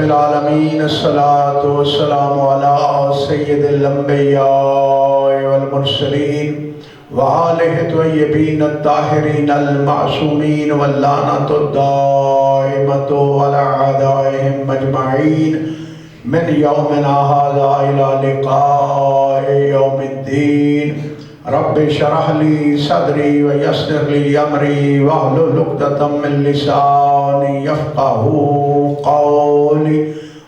العالمین الصلاة والسلام علی سید الانبیاء والمرسلین وآلہ الطیبین الطاہرین المعصومین واللعنۃ الدائمۃ علی اعدائہم اجمعین من یومنا ھذا الی لقاء یوم الدین رب اشرح لی صدری ویسر لی امری واحلل عقدۃ من لسانی یفقہوا قولی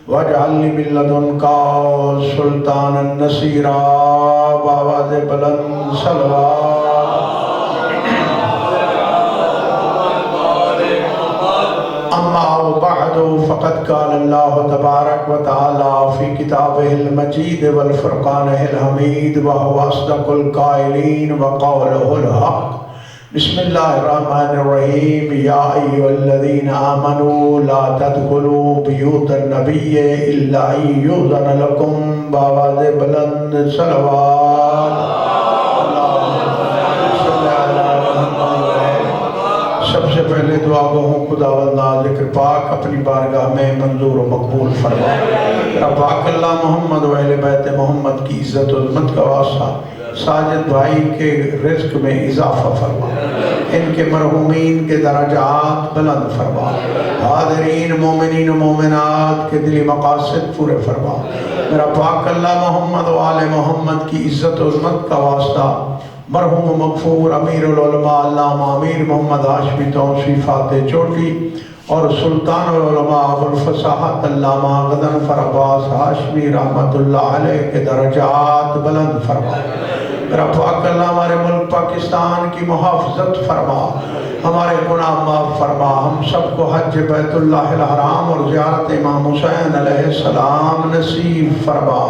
واجعل لی من لدنک سلطانا نصیرا بآواز بلند صلوات۔ اما بعد فقد قال اللہ تبارک و تعالی فی کتابہ المجید والفرقانہ الحمید وہو اصدق القائلین وقولہ الحق۔ بسم اللہ الرحمن الرحیم۔ یا ایھا الذین آمنوا لا تدخلوا بیوت النبی الا ان یؤذن لکم بآواز بلند صلوات۔ سب سے پہلے دعا گو خداوند ذکر پاک اپنی بارگاہ میں منظور و مقبول فرما۔ رب پاک اللہ محمد و اہل بیت محمد کی عزت و عظمت کا واسطہ ساجد بھائی کے رزق میں اضافہ فرما، ان کے مرحومین کے درجات بلند فرما، حاضرین مومنین و مومنات کے دلی مقاصد پورے فرما۔ میرا پاک اللہ محمد و آل محمد کی عزت و عظمت کا واسطہ مرحوم و مغفور امیر العلماء علامہ امیر محمد ہاشمی توسیع فاتح چوٹی اور سلطان العلماء ابو الفصاحت علامہ غضنفر عباس ہاشمی رحمت اللہ علیہ کے درجات بلند فرما۔ میرا پاک اللہ ہمارے ملک پاکستان کی محافظت فرما، ہمارے گناہ معاف فرما، ہم سب کو حج بیت اللہ الحرام اور زیارت امام حسین علیہ السلام نصیب فرما۔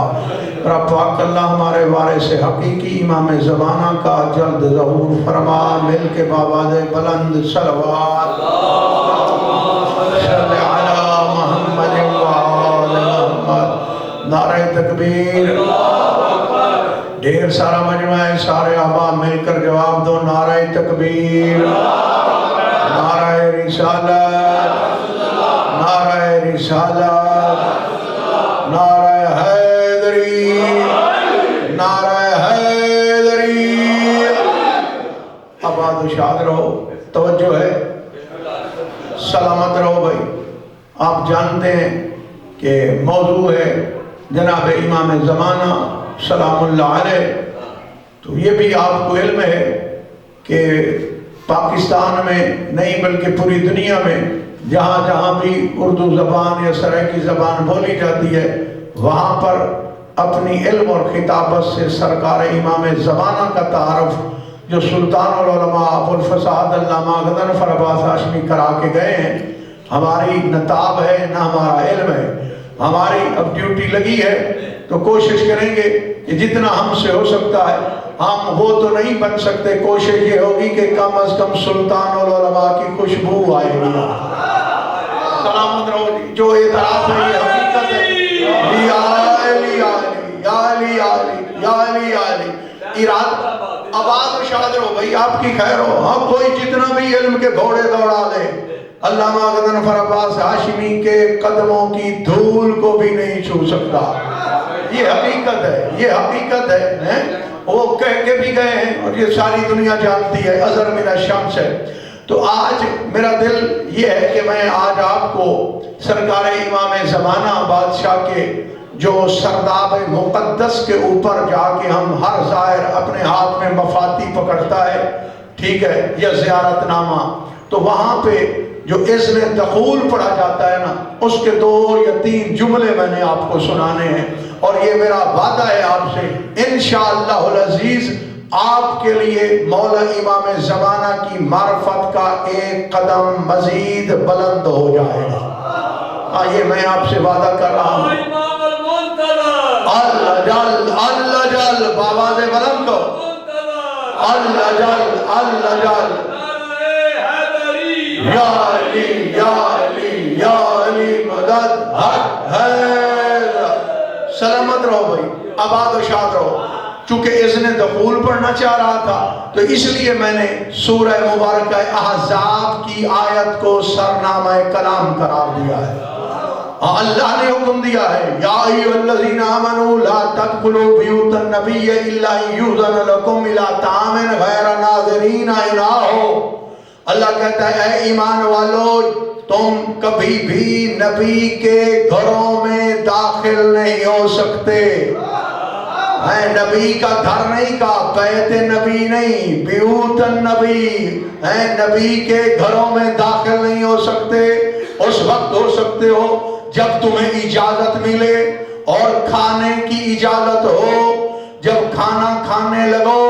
میرا پاک اللہ ہمارے وارث حقیقی امام زمانہ کا جلد ظہور فرما، مل کے بآواز بلند صلوات۔ صلی علی محمد وآل محمد۔ نعرہ تکبیر، ڈھیر سارا مجمع ہے، سارے احباب مل کر جواب دو، نعرہ تکبیر، نعرہ رسالت، نعرہ رسالت، نعرہ حیدری، نعرہ حیدری۔ آباد و شاد رہو، توجہ ہے، سلامت رہو بھائی۔ آپ جانتے ہیں کہ موضوع ہے جناب امام زمانہ سلام اللہ علیہ، تو یہ بھی آپ کو علم ہے کہ پاکستان میں نہیں بلکہ پوری دنیا میں جہاں جہاں بھی اردو زبان یا سرائیکی زبان بولی جاتی ہے وہاں پر اپنی علم اور خطابت سے سرکار امام زمانہ کا تعارف جو سلطان العلماء ابو الفصاحت علامہ غضنفر عباس ہاشمی کرا کے گئے ہیں، ہماری نہ تاب ہے نہ ہمارا علم ہے، ہماری اب ڈیوٹی لگی ہے تو کوشش کریں گے کہ جتنا ہم سے ہو سکتا ہے، ہم وہ تو نہیں بن سکتے، کوشش یہ ہوگی کہ کم از کم سلطان العلماء کی خوشبو آئے گی۔ سلامت رہو جی، جو اعتراف ہے یہ حقیقت ہے۔ یا علی علی یا علی علی یا علی علی اراد آباد و شاد رہو بھائی، آپ کی خیر ہو۔ ہم کوئی جتنا بھی علم کے گھوڑے دوڑا دے، علامہ غضنفر عباس ہاشمی کے قدموں کی دھول کو بھی نہیں چھو سکتا۔ یہ حقیقت ہے، یہ حقیقت ہے۔ وہ کہہ کے بھی گئے ہیں اور یہ ساری دنیا جانتی ہے، ازر من الشمس ہے۔ تو آج میرا دل یہ ہے کہ میں آج آپ کو سرکار امام زمانہ بادشاہ کے جو سرداب مقدس کے اوپر جا کے ہم ہر زائر اپنے ہاتھ میں مفاتی پکڑتا ہے، ٹھیک ہے، یا زیارت نامہ، تو وہاں پہ جو اذن دخول پڑھا جاتا ہے نا، اس کے 2 یا 3 جملے میں نے آپ کو سنانے ہیں، اور یہ میرا وعدہ ہے آپ سے، انشاءاللہ العزیز آپ کے لیے مولا امام زمانہ کی معرفت کا ایک قدم مزید بلند ہو جائے گا۔ آئیے میں آپ سے وعدہ کر رہا ہوں، اللہ جل اللہ جل بآواز بلند کو، اللہ جل اللہ جل یا علی یا علی یا علی مدد حق ہے۔ سلامت رہو بھائی، آباد و شاد رہو۔ چونکہ اذن دخول پڑھنا چاہ رہا تھا تو اس لیے میں نے سورہ مبارکہ احزاب کی آیت کو سرنامہ کلام قرار دیا ہے۔ اللہ نے حکم دیا ہے یا ایھا الذین آمنوا لا تدخلوا بیوت النبی الا ان یؤذن لکم الی طعام غیر ناظرین اناہ۔ اللہ کہتا ہے اے ایمان والو تم کبھی بھی نبی کے گھروں میں داخل نہیں ہو سکتے۔ نبی کا گھر نہیں کہا، بیت نبی نہیں، بیوت النبی، نبی کے گھروں میں داخل نہیں ہو سکتے۔ اس وقت ہو سکتے ہو جب تمہیں اجازت ملے اور کھانے کی اجازت ہو۔ جب کھانا کھانے لگو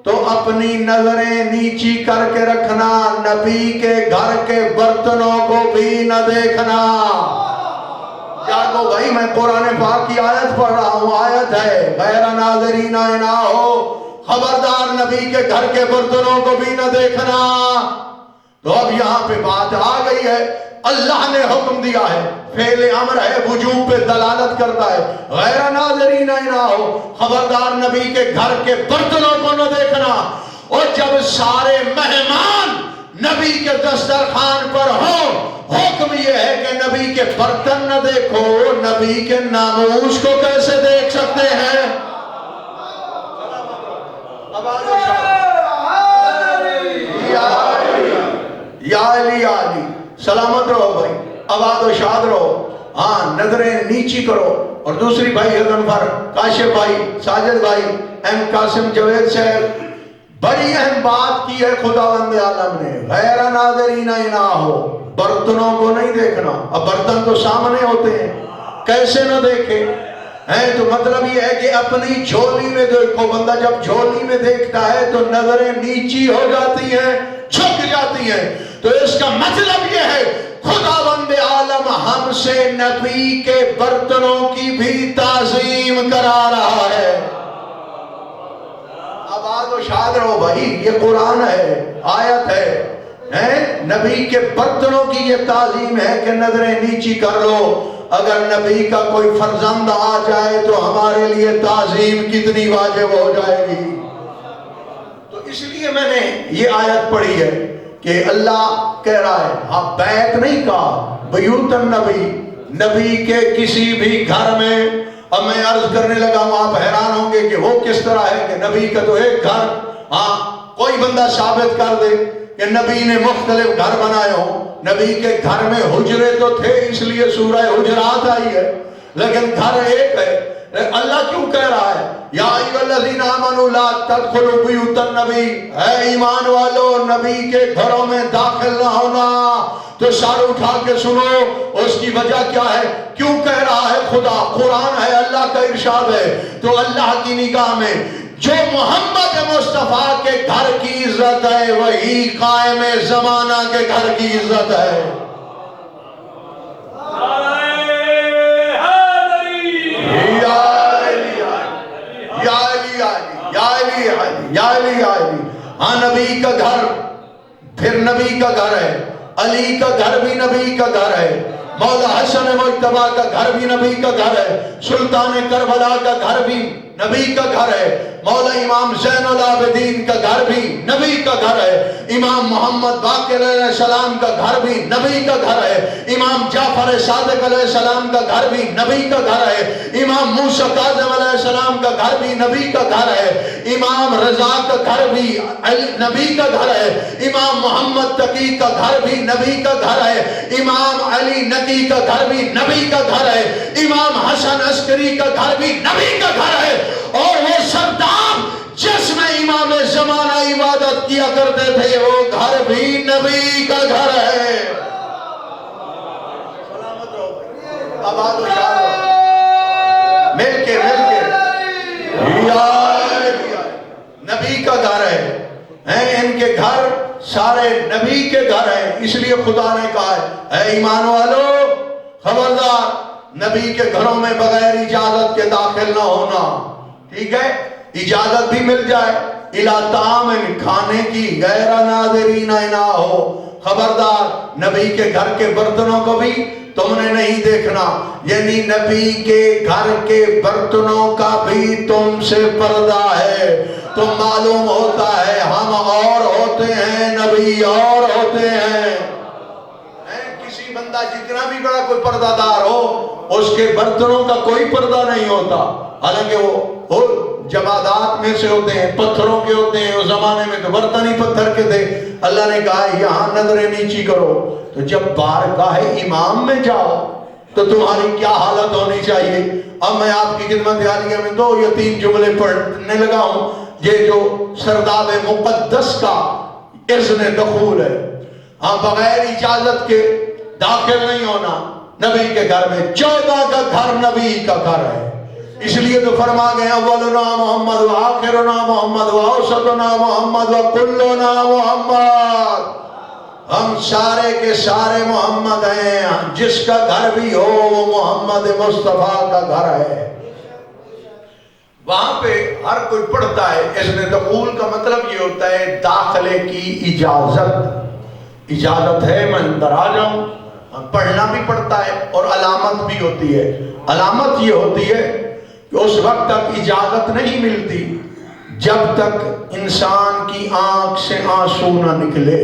تو اپنی نظریں نیچی کر کے رکھنا، نبی کے گھر کے برتنوں کو بھی نہ دیکھنا۔ جاگو بھائی، میں قرآن پاک کی آیت پڑھ رہا ہوں، آیت ہے غیر ناظرین اناہ، خبردار نبی کے گھر کے برتنوں کو بھی نہ دیکھنا۔ تو اب یہاں پہ بات آ گئی ہے، اللہ نے حکم دیا ہے، فعل امر ہے، وجوب پہ دلالت کرتا ہے، غیر ناظرین اناہ، خبردار نبی کے گھر کے برتنوں کو نہ دیکھنا۔ اور جب سارے مہمان نبی کے دسترخوان پر ہوں، حکم یہ ہے کہ نبی کے برتن نہ دیکھو، نبی کے ناموس کو کیسے دیکھ سکتے ہیں؟ یا علی علی، سلامت رہو بھائی، آباد و شاد رہو، ہاں نظریں نیچی کرو۔ اور دوسری بھائی غنفر، کاشف بھائی، ساجد بھائی، ایم قاسم جوید صاحب، بڑی اہم بات کی ہے خداوند عالم نے، غیر ناظرین اناہ، برتنوں کو نہیں دیکھنا۔ اب برتن تو سامنے ہوتے ہیں، کیسے نہ دیکھے؟ تو مطلب یہ ہے کہ اپنی جھولی میں دیکھو۔ بندہ جب جھولی میں دیکھتا ہے تو نظریں نیچی ہو جاتی ہیں، جھک جاتی ہیں۔ تو اس کا مطلب یہ ہے خداوند عالم ہم سے نبی کے برتنوں کی بھی تعظیم کرا رہا ہے۔ آباد و شاد رہو بھائی، یہ قرآن ہے، آیت ہے، نبی کے برتنوں کی یہ تعظیم ہے کہ نظریں نیچی کر لو۔ اگر نبی کا کوئی فرزند آ جائے تو ہمارے لیے تعظیم کتنی واجب ہو جائے گی۔ تو اس لیے میں نے یہ آیت پڑھی ہے کہ اللہ کہہ رہا ہے، ہاں بیت نہیں کہا، بیوت النبی، نبی کے کسی بھی گھر میں۔ اب میں عرض کرنے لگا ہوں، آپ حیران ہوں گے کہ وہ کس طرح ہے کہ نبی کا تو ایک گھر، ہاں کوئی بندہ ثابت کر دے کہ نبی نے مختلف گھر بنائے ہوں۔ نبی کے گھر میں حجرے تو تھے، اس لیے سورہ حجرات آئی ہے، لیکن گھر ایک ہے۔ اللہ کیوں کہہ رہا ہے یا ایھا الذین آمنوا لا تدخلوا بیوت النبی، اے ایمان والو نبی کے گھروں میں داخل نہ ہونا؟ تو سر اٹھا کے سنو، اس کی وجہ کیا ہے؟ کیوں کہہ رہا ہے خدا؟ قرآن ہے، اللہ کا ارشاد ہے۔ تو اللہ کی نگاہ میں جو محمد مصطفیٰ کے گھر کی عزت ہے وہی قائم زمانہ کے گھر کی عزت ہے۔ یا علی ہاں نبی کا گھر پھر نبی کا گھر ہے، علی کا گھر بھی نبی کا گھر ہے، مولا حسن مجتبیٰ کا گھر بھی نبی کا گھر ہے، سلطان کربلا کا گھر بھی نبی کا گھر ہے، مولا امام زین العابدین کا گھر بھی نبی کا گھر ہے، امام محمد باقر علیہ السلام کا گھر بھی نبی کا گھر ہے، امام جعفر صادق علیہ السلام کا گھر بھی نبی کا گھر ہے، امام موسیٰ کاظم علیہ السلام کا گھر بھی نبی کا گھر ہے، امام رضا کا گھر بھی نبی کا گھر ہے، امام محمد تقی کا گھر بھی نبی کا گھر ہے، امام علی نقی کا گھر بھی نبی کا گھر ہے، امام حسن عسکری کا گھر بھی نبی کا گھر ہے، اور وہ سردار جس میں امام زمانہ عبادت کیا کرتے تھے وہ گھر بھی نبی کا گھر ہے۔ سلامت رہو، آباد و شاد رہو، مل کے نبی کا گھر ہے، ان کے گھر سارے نبی کے گھر ہیں۔ اس لیے خدا نے کہا ہے اے ایمان والو خبردار نبی کے گھروں میں بغیر اجازت کے داخل نہ ہونا۔ ٹھیک ہے، اجازت بھی مل جائے اِلیٰ طعام، کھانے کی، غیر ناظرین اناہ، خبردار نبی کے گھر کے برتنوں کو بھی تم نے نہیں دیکھنا، یعنی نبی کے گھر کے برتنوں کا بھی تم سے پردہ ہے۔ تو معلوم ہوتا ہے ہم اور ہوتے ہیں، نبی اور ہوتے ہیں۔ کسی کوئی بندہ جتنا بھی بڑا کوئی پردہ دار ہو اس کے برتنوں کا کوئی پردہ نہیں ہوتا، حالانکہ وہ جمادات میں سے ہوتے ہیں، پتھروں کے ہوتے ہیں، اس زمانے میں تو برتن ہی پتھر کے تھے۔ اللہ نے کہا یہاں نظریں نیچی کرو، تو جب بارگاہ امام میں جاؤ تو تمہاری کیا حالت ہونی چاہیے۔ اب میں آپ کی خدمت عالیہ میں 2 یا 3 جملے پڑھنے لگا ہوں، یہ جو سرداب مقدس کا اذن دخول ہے، ہاں بغیر اجازت کے داخل نہیں ہونا نبی کے گھر میں۔ 14 کا گھر نبی کا گھر ہے، اس لیے تو فرما گئے اولنا محمد و آخرنا محمد و اوسطنا محمد و کلنا محمد، ہم سارے کے سارے محمد ہیں، جس کا گھر بھی ہو وہ محمد مصطفیٰ کا گھر ہے۔ وہاں پہ ہر کوئی پڑھتا ہے، اذن دخول کا مطلب یہ ہوتا ہے داخلے کی اجازت۔ اجازت ہے میں اندر آ جاؤں، پڑھنا بھی پڑتا ہے اور علامت بھی ہوتی ہے۔ علامت یہ ہوتی ہے کہ اس وقت تک اجازت نہیں ملتی جب تک انسان کی آنکھ سے آنسو نہ نکلے۔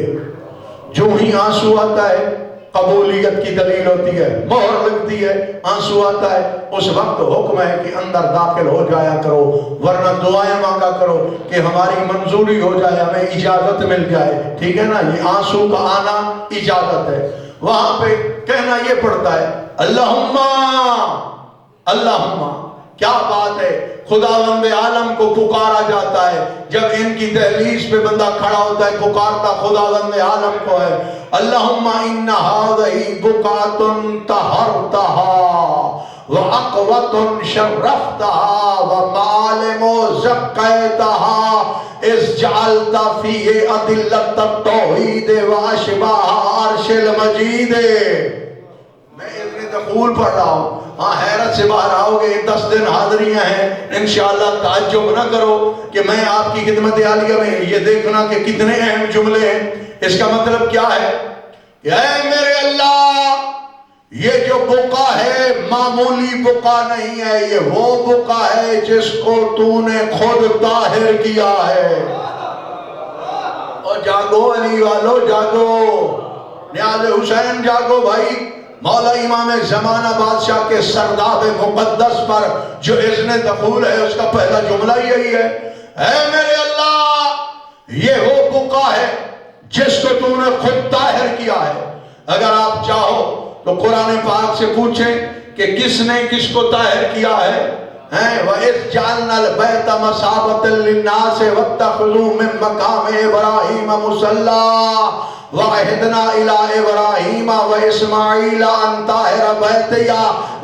جو ہی آنسو آتا ہے قبولیت کی دلیل ہوتی ہے، مہر لگتی ہے، آنسو آتا ہے، اس وقت حکم ہے کہ اندر داخل ہو جایا کرو، ورنہ دعائیں مانگا کرو کہ ہماری منظوری ہو جائے، ہمیں اجازت مل جائے، ٹھیک ہے نا۔ یہ آنسو کا آنا اجازت ہے۔ وہاں پہ کہنا یہ پڑتا ہے اللہم اللہم، کیا بات ہے، خداوند عالم کو پکارا جاتا ہے جب ان کی دہلیز پہ بندہ کھڑا ہوتا ہے، پکارتا خداوند عالم کو ہے۔ اللہم ان ہذہ بکات طہرتہا وعقوۃ شرفتہا ومعالم زکیتہا اذ جعلت فیہ ادلۃ التوحید واشباہ عرش المجید۔ میں ابن دخول پڑھ رہا ہوں، ہاں حیرت سے باہر آؤ گے، 10 دن حاضریاں ہیں، انشاءاللہ تعجب نہ کرو کہ میں آپ کی خدمت عالیہ میں یہ دیکھنا کہ کتنے اہم جملے ہیں۔ اس کا مطلب کیا ہے کہ اے میرے اللہ، یہ جو بقا ہے معمولی بقا نہیں ہے، یہ وہ بقا ہے جس کو تو نے خود طاہر کیا ہے۔ اور جاگو علی والو، جاگو، نیاز حسین جاگو بھائی۔ مولا امام زمانہ بادشاہ کے سرداب مقدس پر جو اذن دخول ہے اس کا پہلا جملہ یہی ہے، اے میرے اللہ، یہ وہ بقا ہے جس کو تو نے خود طاہر کیا ہے۔ اگر آپ چاہو تو قرآن پاک سے پوچھیں کہ کس نے کس کو طاہر کیا ہے۔ وَإِذْ جَعَلْنَا الْبَيْتَ مَثَابَةً لِلنَّاسِ وَاتَّخَذُوا مِن مَّقَامِ إِبْرَاهِيمَ مُصَلًّى وَعَهِدْنَا إِلَىٰ إِبْرَاهِيمَ وَإِسْمَاعِيلَ أَن طَهِّرَ بَيْتِيَ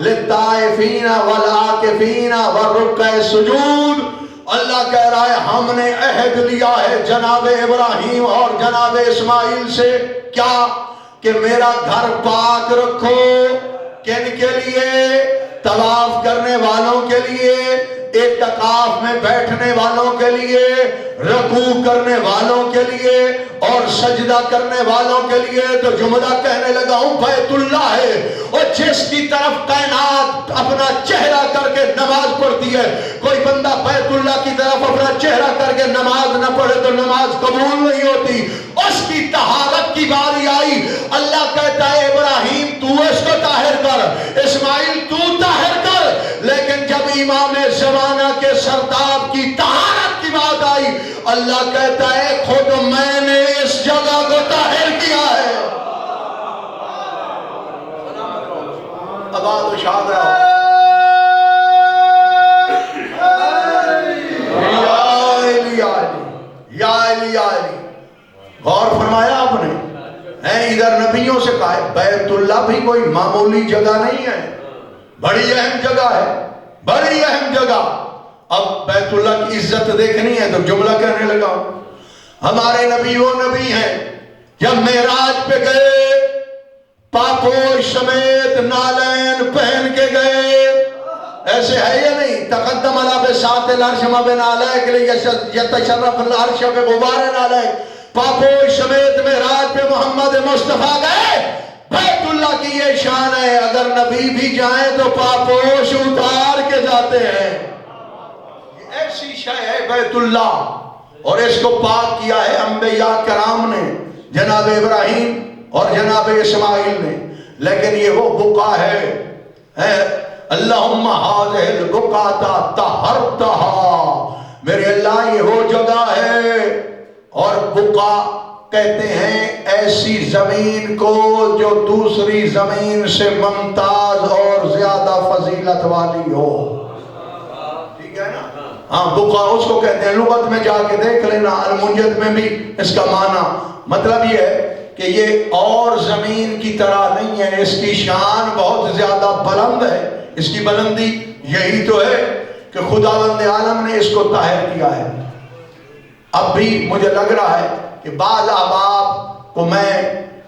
لِلطَّائِفِينَ وَالْعَاكِفِينَ وَالرُّكَّعِ السُّجُودِ۔ اللہ کہہ رہا ہے ہم نے عہد لیا ہے جناب ابراہیم اور جناب اسماعیل سے، کیا کہ میرا گھر پاک رکھو۔ کن کے لیے؟ طواف کرنے والوں کے لیے، اعتکاف میں بیٹھنے والوں کے لیے، رکوع کرنے والوں کے لیے اور سجدہ کرنے والوں کے لیے۔ تو جملہ کہنے لگا ہوں بیت اللہ ہے، اور جس کی طرف کائنات اپنا چہرہ کر کے نماز پڑھتی ہے، کوئی بندہ بیت اللہ کی طرف اپنا چہرہ کر کے نماز نہ پڑھے تو نماز قبول نہیں ہوتی۔ اس کی طہارت کی باری آئی، اللہ کہتا ہے ابراہیم تو اس کو طاہر کر، اسماعیل تو طاہر کر، لیکن جب امام زمانہ کے سرداب کی طہارت کی بات آئی، اللہ کہتا ہے خود میں نے اس جگہ کو طاہر کیا ہے۔ آباد و شاد رہو۔ یا علی غور فرمایا آپ نے؟ ادھر نبیوں سے کہا ہے بیت اللہ بھی کوئی معمولی جگہ نہیں ہے، بڑی اہم جگہ ہے، بڑی اہم جگہ۔ اب بیت اللہ کی عزت دیکھنی ہے تو جملہ کہنے لگا ہمارے نبی وہ نبی ہیں جب معراج پہ گئے پاپوش سمیت نالین پہن کے گئے، ایسے ہے یا نہیں؟ تقدم علی بساط العرش ما بین علیہ کے لیے یتشرف العرش بغبار علیہ، پاپوش سمیت معراج پہ محمد مصطفیٰ گئے۔ بیت اللہ کی یہ شان ہے، اگر نبی بھی جائیں تو پاپوش اتار کے جاتے ہیں۔ یہ ایسی شے ہے بیت اللہ، اور اس کو پاک کیا ہے انبیاء کرام نے، جناب ابراہیم اور جناب اسماعیل نے۔ لیکن یہ وہ بقع ہے اللہم ہذہ البقعۃ طہرتہا، میرے اللہ یہ وہ جگہ ہے، اور بقع کہتے ہیں ایسی زمین کو جو دوسری زمین سے ممتاز اور زیادہ فضیلت والی ہو، ٹھیک ہے نا؟ ہاں بقع اس کو کہتے ہیں، لغت میں جا کے دیکھ لینا، المنجد میں بھی اس کا معنی مطلب یہ ہے کہ یہ اور زمین کی طرح نہیں ہے، اس کی شان بہت زیادہ بلند ہے، اس کی بلندی یہی تو ہے کہ خداوند عالم نے اس کو طاہر کیا ہے۔ اب بھی مجھے لگ رہا ہے کہ بعض احباب کو میں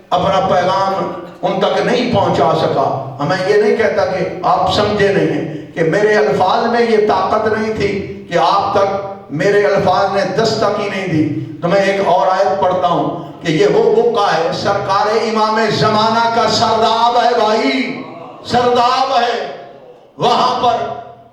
اپنا پیغام ان تک نہیں پہنچا سکا، میں یہ نہیں کہتا کہ آپ سمجھے نہیں ہیں، کہ میرے الفاظ میں یہ طاقت نہیں تھی کہ آپ تک میرے الفاظ نے دستک ہی نہیں دی۔ تو میں ایک اور آیت پڑھتا ہوں کہ یہ وہ بقع ہے، سرکار امام زمانہ کا سرداب ہے بھائی، سرداب ہے، وہاں پر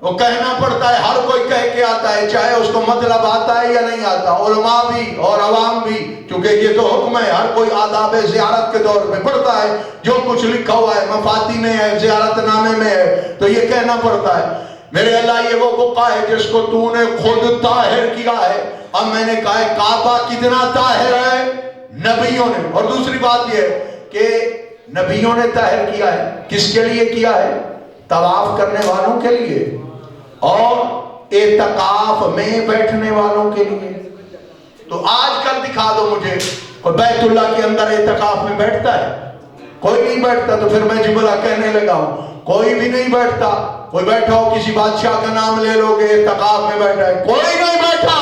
وہ کہنا پڑتا ہے، ہر کوئی کہہ کے آتا ہے، چاہے اس کو مطلب آتا ہے یا نہیں آتا، علماء بھی اور عوام بھی، کیونکہ یہ تو حکم ہے، ہر کوئی آداب زیارت کے دور میں پڑھتا ہے، جو کچھ لکھا ہوا ہے مفاتی میں ہے، زیارت نامے میں ہے، تو یہ کہنا پڑتا ہے میرے اللہ یہ وہ بقع ہے جس کو تو نے خود طاہر کیا ہے۔ اب میں نے کہا ہے کعبہ کتنا طاہر ہے؟ نبیوں نے، اور دوسری بات یہ ہے کہ نبیوں نے طاہر کیا ہے، کس کے لیے کیا ہے؟ طواف کرنے والوں کے لیے اور اعتکاف میں بیٹھنے والوں کے لیے۔ تو آج کل دکھا دو مجھے اور بیت اللہ کے اندر اعتکاف میں بیٹھتا ہے؟ کوئی نہیں بیٹھتا۔ تو پھر میں جملہ کہنے لگا ہوں، کوئی بھی نہیں بیٹھتا۔ کوئی بیٹھا ہو کسی بادشاہ کا نام لے لو کہ اعتکاف میں بیٹھا ہے، کوئی نہیں بیٹھا۔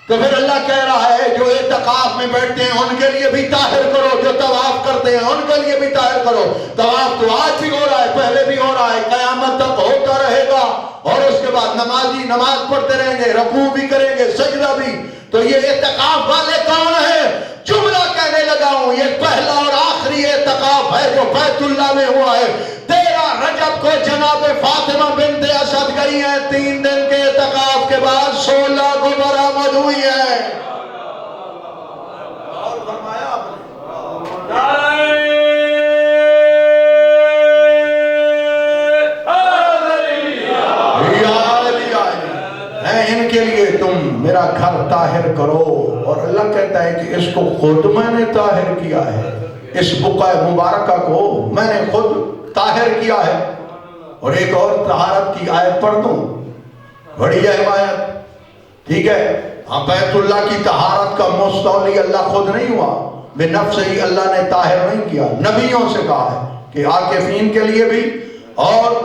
تو پھر اللہ کہہ رہا ہے جو اعتکاف میں بیٹھتے ہیں ان کے لیے بھی طاہر کرو، جو طواف کرتے ہیں ان کے لیے بھی طاہر کرو۔ طواف تو آج بھی ہو رہا ہے، پہلے بھی ہو رہا ہے، قیامت تک ہوتا رہے گا، اور اس کے بعد نمازی نماز پڑھتے رہیں گے، رکوع بھی کریں گے، سجدہ بھی۔ تو یہ اعتکاف والے کون ہیں؟ جملہ کہنے لگا ہوں، یہ پہلا اور آخری اعتکاف ہے جو بیت اللہ میں ہوا ہے۔ 13 رجب کو جناب فاطمہ بنت اسد گئی ہیں، 3 دن کے اعتکاف کے بعد 16 کو برآمد ہوئی ہے۔ اور فرمایا آپ نے ان کے لیے تم میرا گھر طاہر کرو، اور اللہ کہتا ہے کہ اس کو خود میں نے طاہر کیا ہے، اس بقع مبارکہ کو میں نے خود طاہر کیا ہے۔ اور ایک اور طہارت کی آیت پڑھ دوں، بڑی اہم آیت، ٹھیک ہے؟ بیت اللہ کی طہارت کا مستولی اللہ خود نہیں ہوا، بے نفس ہی اللہ نے طاہر نہیں کیا، نبیوں سے کہا ہے کہ عاکفین کے لیے بھی، اور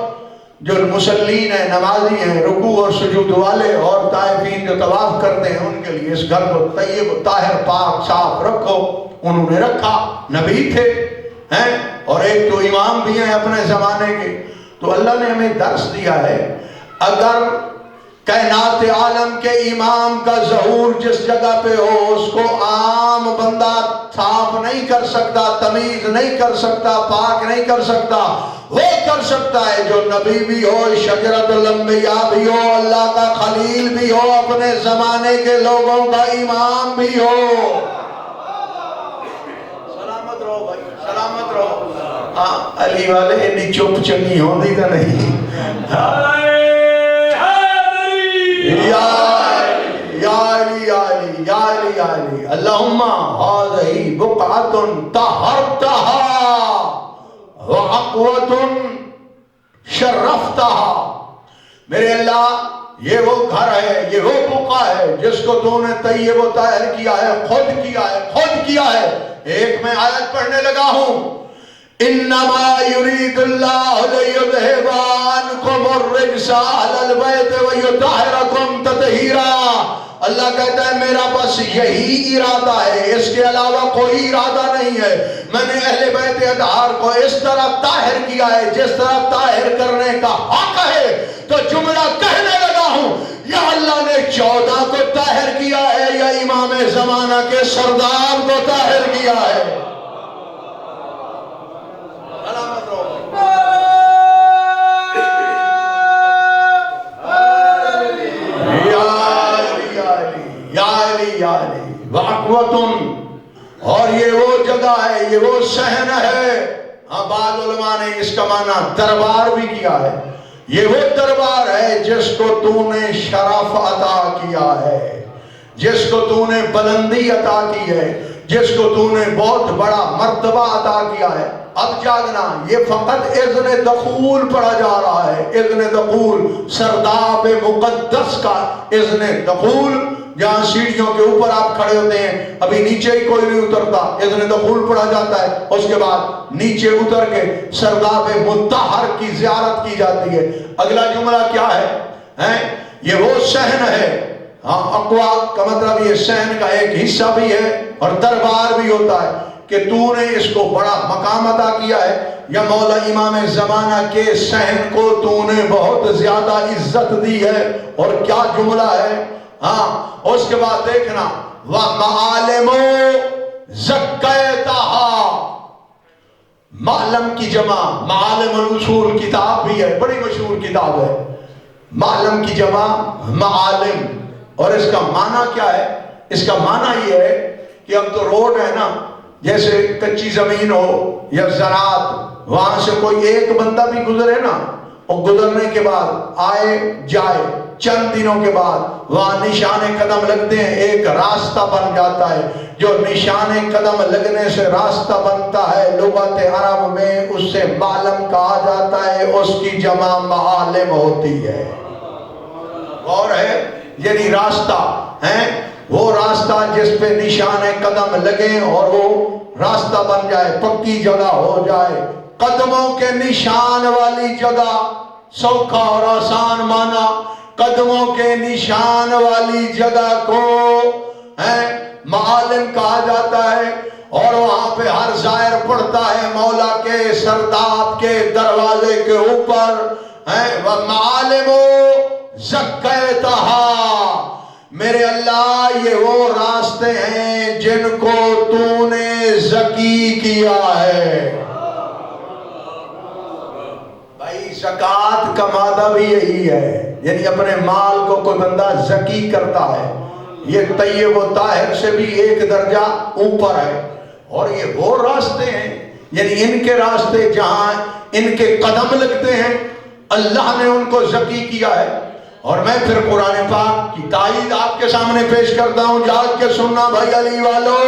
جو مسلین ہیں، نمازی ہیں، رکوع اور سجود والے اور طائفین جو طواف کرتے ہیں ان کے لیے اس گھر کو طیب طاہر پاک صاف رکھو۔ انہوں نے رکھا، نبی تھے ہیں، اور ایک تو امام بھی ہیں اپنے زمانے کے۔ تو اللہ نے ہمیں درس دیا ہے، اگر کائنات عالم کے امام کا ظہور جس جگہ پہ ہو اس کو عام بندہ صاف نہیں کر سکتا، تمیز نہیں کر سکتا، پاک نہیں کر سکتا، وہ کر سکتا ہے جو نبی بھی ہو، شجرۃ الانبیاء بھی ہو، اللہ کا خلیل بھی ہو، اپنے زمانے کے لوگوں کا امام بھی ہو۔ سلامت رہو بھائی، سلامت رہو۔ ہاں علی والے انی چپ چنگی ہوندی تو نہیں۔ یا علی یا علی یا علی یا علی یا علی، اللہم ہذہ بقعۃ طہرتہا وعقوۃ شرفتہا، میرے اللہ یہ وہ گھر ہے، یہ وہ بقع ہے جس کو تو نے طیب و طاہر کیا ہے، خود کیا ہے، خود کیا ہے۔ ایک میں آیت پڑھنے لگا ہوں، انما یرید اللہ لیذھب عنکم الرجس اہل البیت ویطہرکم تطہیرا۔ اللہ کہتا ہے میرا بس یہی ارادہ ہے، اس کے علاوہ کوئی ارادہ نہیں ہے۔ میں نے اہل بیت اطہار کو اس طرح طاہر کیا ہے جس طرح طاہر کرنے کا حق ہے۔ تو جملہ کہنے لگا ہوں، یا اللہ نے 14 کو طاہر کیا ہے یا امام زمانہ کے سردار کو طاہر کیا ہے؟ وعقوۃ، اور یہ وہ جگہ ہے، یہ وہ صحن ہے، بعض علماء نے اس کا معنی دربار بھی کیا ہے. یہ وہ دربار ہے جس کو تو نے شرف عطا کیا ہے، جس کو تو نے بلندی عطا کی ہے، جس کو تو نے بہت بڑا مرتبہ عطا کیا ہے. اب جاگنا، یہ فقط اذن دخول پڑھا جا رہا ہے. اذن دخول، سرداب مقدس کا اذن دخول. جہاں سیڑھیوں کے اوپر آپ کھڑے ہوتے ہیں، ابھی نیچے ہی کوئی نہیں اترتا، اذن دخول پڑھا جاتا ہے. اس کے بعد نیچے اتر کے سرداب مطہر کی زیارت کی جاتی ہے. اگلا جملہ کیا ہے؟ یہ وہ صحن ہے. اقوا کا مطلب یہ صحن کا ایک حصہ بھی ہے اور دربار بھی ہوتا ہے کہ تو نے اس کو بڑا مقام عطا کیا ہے، یا مولا امام زمانہ کے صحن کو تو نے بہت زیادہ عزت دی ہے. اور کیا جملہ ہے؟ اس کے بعد دیکھنا، وَمَعَالِمُ زَكَّيْتَهَا. معلم کی جمع معالم الاصول کتاب بھی ہے، بڑی مشہور کتاب ہے. معلم کی جمع معالم. اور اس کا معنی کیا ہے؟ اس کا معنی یہ ہے کہ اب تو روڈ ہے نا، جیسے کچی زمین ہو یا زراعت، وہاں سے کوئی ایک بندہ بھی گزرے نا، اور گزرنے کے بعد آئے جائے، چند دنوں کے بعد وہاں نشان قدم لگتے ہیں، ایک راستہ بن جاتا ہے. جو نشان قدم لگنے سے راستہ بنتا ہے، لغت عرب میں اس سے معلم کہا جاتا ہے، اس کی جمع معالم ہوتی ہے. اور ہے یعنی راستہ ہے وہ راستہ جس پہ نشان قدم لگے اور وہ راستہ بن جائے، پکی جگہ ہو جائے. قدموں کے نشان والی جگہ، سوکھا اور آسان مانا، قدموں کے نشان والی جگہ کو معالم کہا جاتا ہے. اور وہاں پہ ہر زائر پڑھتا ہے مولا کے سرداب کے دروازے کے اوپر وَمَعَالِمُ زَكَّيْتَهَا. میرے اللہ یہ وہ راستے ہیں جن کو تو نے زکی کیا ہے. بھائی زکوٰۃ کا مادہ بھی یہی ہے، یعنی اپنے مال کو کوئی بندہ زکی کرتا ہے. یہ طیب و طاہر سے بھی ایک درجہ اوپر ہے. اور یہ وہ راستے ہیں، یعنی ان کے راستے جہاں ان کے قدم لگتے ہیں، اللہ نے ان کو زکی کیا ہے. اور میں پھر قرآن پاک کی تائید آپ کے سامنے پیش کرتا ہوں. جاگ کے سننا بھائی علی والو،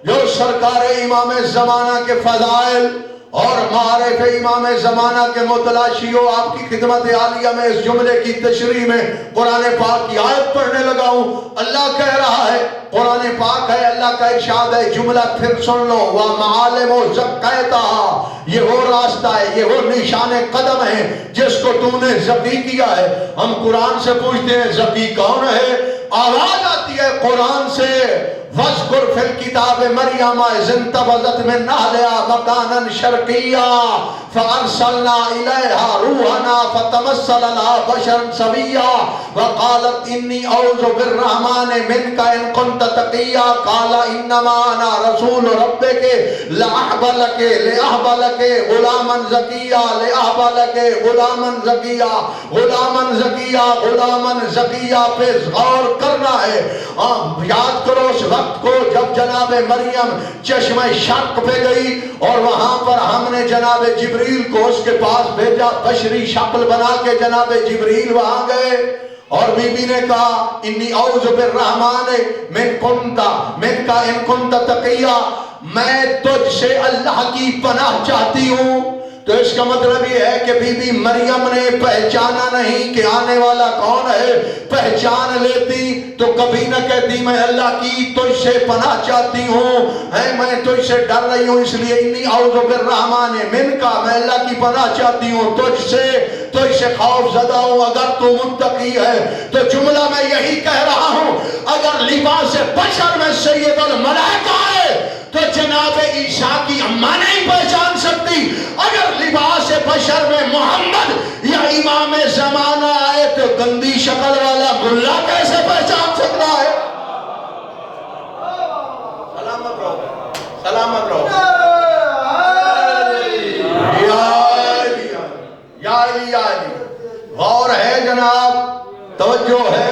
جو سرکار امام زمانہ کے فضائل اور معارف امام زمانہ کے متلاشی ہو، آپ کی خدمت عالیہ میں اس جملے کی تشریح میں قرآن پاک کی آیت پڑھنے لگا ہوں. اللہ کہہ رہا ہے، قرآن پاک ہے، اللہ کا ارشاد ہے. جملہ پھر سن لو، وَمَعَالِمُ زَكَّيْتَهَا. یہ وہ راستہ ہے، یہ وہ نشان قدم ہے جس کو تو نے زکی کیا ہے. ہم قرآن سے پوچھتے ہیں زکی کون ہے؟ آواز آتی ہے قرآن سے، وَاذْكُرْ فِي الْكِتَابِ مَرْيَمَ إِذِ انتبذت مِنْ أَهْلِهَا مَكَانًا شَرْقِيًّا فَأَرْسَلْنَا إِلَيْهَا رُوحَنَا فَتَمَثَّلَ لَهَا بَشَرًا سَوِيًّا وَقَالَتْ إِنِّي أَعُوذُ بِالرَّحْمَنِ مِنْكَ إِنْ كُنْتَ تَقِيًّا قَالَ إِنَّمَا أَنَا رَسُولُ رَبِّكِ لِأَهْبَ لَكِ غُلَامًا زَكِيًّا لِأَهْبَ لَكِ غُلَامًا زَكِيًّا. غُلَامًا زَكِيًّا، غُلَامًا زَكِيًّا پہ غور کرنا ہے. یاد کرو اس وقت کو جب جناب مریم چشمہ شرق پہ گئی اور وہاں پر ہم نے جناب جبریل کو اس کے پاس بھیجا، بشری شکل بنا کے جناب جبریل وہاں گئے اور بی بی نے کہا انی اعوذ بالرحمن من کا ان کنت تقیہ، میں تجھ سے اللہ کی پناہ چاہتی ہوں. تو اس کا مطلب یہ ہے کہ بی بی مریم نے پہچانا نہیں کہ آنے والا کون ہے. پہچان لیتی تو کبھی نہ کہتی میں اللہ کی تجھ سے پناہ چاہتی ہوں، میں تجھ سے ڈر رہی ہوں، اس لیے انی اعوذ بالرحمن منکا، میں اللہ کی پناہ چاہتی ہوں تجھ سے خوف زدہ ہوں اگر تو متقی ہے. تو جملہ میں یہی کہہ رہا ہوں، اگر لباس بشر میں سید الملائکہ ہے تو جناب عیسیٰ کی اماں نہیں پہچان سکتی. اگر لباس بشر میں محمد یا امام زمانہ آئے تو گندی شکل والا گلہ کیسے پہچان سکتا ہے؟ سلامت رہو، سلامت رہو. یا علی غور ہے جناب، توجہ ہے.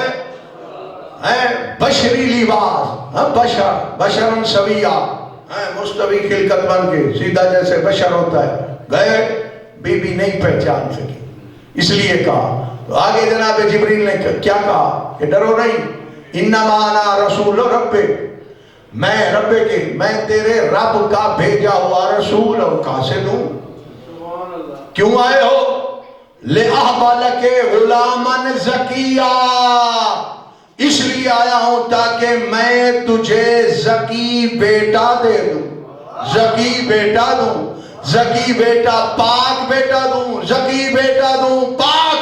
بشری لباس، بشرن سویہ، مستوی خلقت بن کے سیدھا جیسے بشر ہوتا ہے گئے، بی بی نہیں پہچان سکی، اس لیے کہا. تو آگے جناب جبریل نے کیا کہا کہ ڈرو نہیں، انما انا رسول ربک، میں تیرے رب کا بھیجا ہوا رسول ہوں. کہاں سے دوں؟ کیوں آئے ہو؟ لِأَحْبَ لَكَ غُلَامًا زَكِيًّا، اس لیے آیا ہوں تاکہ میں تجھے زکی بیٹا دے دوں. زکی بیٹا دوں، زکی بیٹا، پاک بیٹا دوں، زکی بیٹا دوں پاک.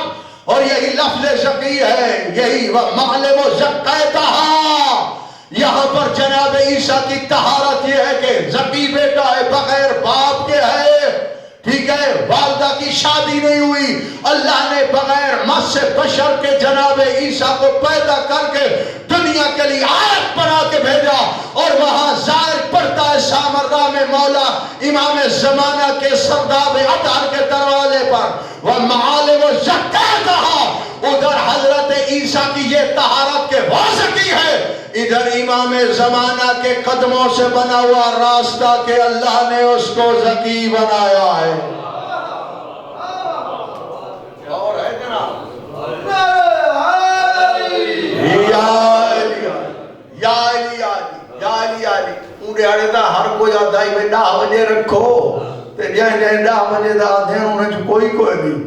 اور یہی لفظ زکی ہے، یہی وَمَعْلِمُ زَكَّيْتَهَا. یہاں پر جناب عیسیٰ کی طہارت یہ ہے کہ زکی بیٹا ہے، بغیر باپ کے ہے. ٹھیک ہے، والدہ کی شادی نہیں ہوئی، اللہ نے بغیر مس سے بشر کے جناب عیسیٰ کو پیدا کر کے دنیا کے لیے آیت بنا کے بھیجا. اور وہاں ظاہر پڑتا ہے سامرہ میں مولا امام زمانہ کے سرداب عطار کے دروازے پر وَمَعَالِمُ زَكَّيْتَهَا. ادھر حضرت عیسیٰ کی یہ طہارت کے واسطی ہے، ادھر امام زمانہ کے قدموں سے بنا ہوا راستہ کہ اللہ نے اس کو زکی بنایا ہے. اور ہے جناب یا علی اونڈے آڑے دا ہر کوئی آدھا ہی بیٹا وجہ رکھو تے جہاں ڈا وجہ دا آدھے انہیں جو کوئی نہیں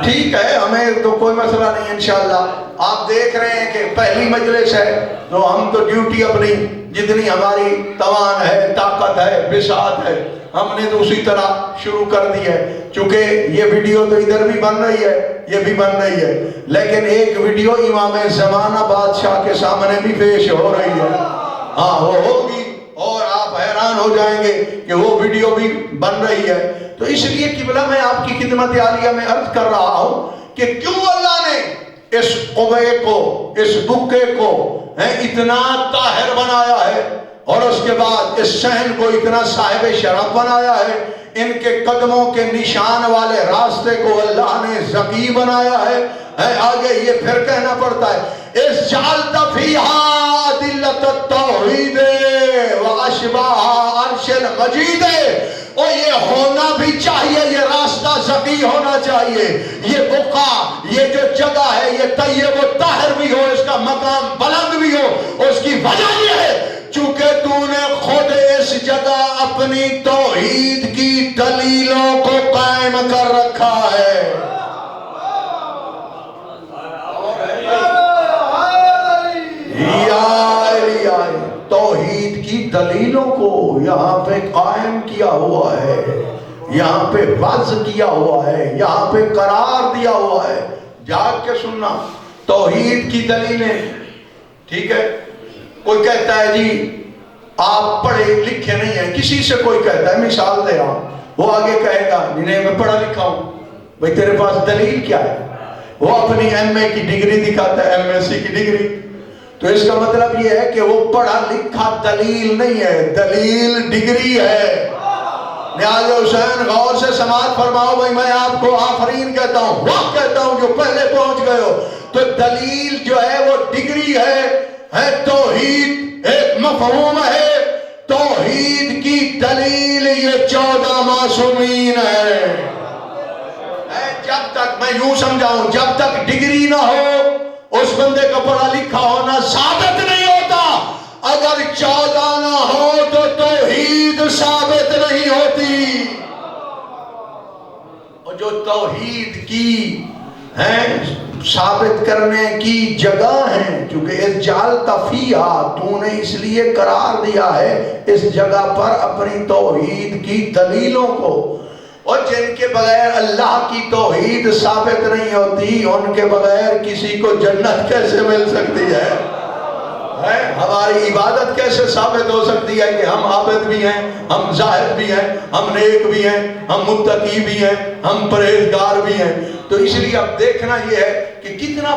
ٹھیک ہے، ہمیں تو کوئی مسئلہ نہیں انشاءاللہ. آپ دیکھ رہے ہیں کہ پہلی مجلس ہے تو ہم تو ڈیوٹی اپنی جتنی ہماری توان ہے، طاقت ہے، بساط ہے، ہم نے تو اسی طرح شروع کر دی ہے. چونکہ یہ ویڈیو تو ادھر بھی بن رہی ہے، یہ بھی بن رہی ہے، لیکن ایک ویڈیو امام زمانہ بادشاہ کے سامنے بھی پیش ہو رہی ہے. ہاں وہ ہوگی اور آپ حیران ہو جائیں گے کہ وہ ویڈیو بھی بن رہی ہے. تو اس لیے قبلہ میں آپ کی خدمت عالیہ میں عرض کر رہا ہوں کہ کیوں اللہ نے اس قبے کو، اس بکے کو اتنا طاہر بنایا ہے اور اس کے بعد اس صحن کو اتنا صاحب شرف بنایا ہے. ان کے قدموں کے نشان والے راستے کو اللہ نے زکی بنایا ہے. آگے یہ پھر کہنا پڑتا ہے اس جعلت فیہا دلت التوحید واشباہ عرش المجید. اور یہ ہونا بھی چاہیے، یہ راستہ زکی ہونا چاہیے، یہ بقا، یہ جو جگہ ہے یہ طیب و طاہر بھی ہو، اس کا مقام بلند بھی ہو. اس کی وجہ یہ ہے چونکہ تو نے خود اس جگہ اپنی توحید کی دلیلوں کو قائم کر رکھا ہے. توحید کی دلیلوں کو یہاں پہ قائم کیا ہوا ہے، یہاں پہ وضع کیا ہوا ہے، یہاں پہ قرار دیا ہوا ہے. جاگ کے سننا توحید کی دلیلیں. ٹھیک ہے، کوئی کہتا ہے جی آپ پڑھے لکھے نہیں ہیں، کسی سے کوئی کہتا ہے مثال دے رہا ہوں، وہ آگے کہے گا نہیں میں پڑھا لکھا ہوں. بھئی تیرے پاس دلیل کیا ہے؟ وہ اپنی ایم اے کی ڈگری دکھاتا ہے، ایم ایس سی کی ڈگری. تو اس کا مطلب یہ ہے کہ وہ پڑھا لکھا دلیل نہیں ہے، دلیل ڈگری ہے. نیاز حسین غور سے سماعت فرماؤ. بھئی میں آپ کو آفرین کہتا ہوں، واہ کہتا ہوں جو پہلے پہنچ گئے ہو. تو دلیل جو ہے وہ ڈگری ہے توحید ایک مفہوم ہے. توحید کی دلیل یہ 14 معصومین ہے. جب تک میں یوں سمجھاؤں، جب تک ڈگری نہ ہو اس بندے کا پڑھا لکھا ہونا ثابت نہیں ہوتا. اگر 14 نہ ہو تو توحید ثابت نہیں ہوتی. اور جو توحید کی ثابت کرنے کی جگہ ہیں، چونکہ اس جعلت فیہا تو نے اس لیے قرار دیا ہے اس جگہ پر اپنی توحید کی دلیلوں کو. اور جن کے بغیر اللہ کی توحید ثابت نہیں ہوتی ان کے بغیر کسی کو جنت کیسے مل سکتی ہے؟ ہماری عبادت کیسے ثابت ہو سکتی ہے کہ ہم عابد بھی ہیں، ہم زاہد بھی ہیں، ہم نیک بھی ہیں، ہم متقی بھی ہیں، ہم پرہیزگار بھی ہیں؟ تو اس لیے اب دیکھنا یہ ہے کہ کتنا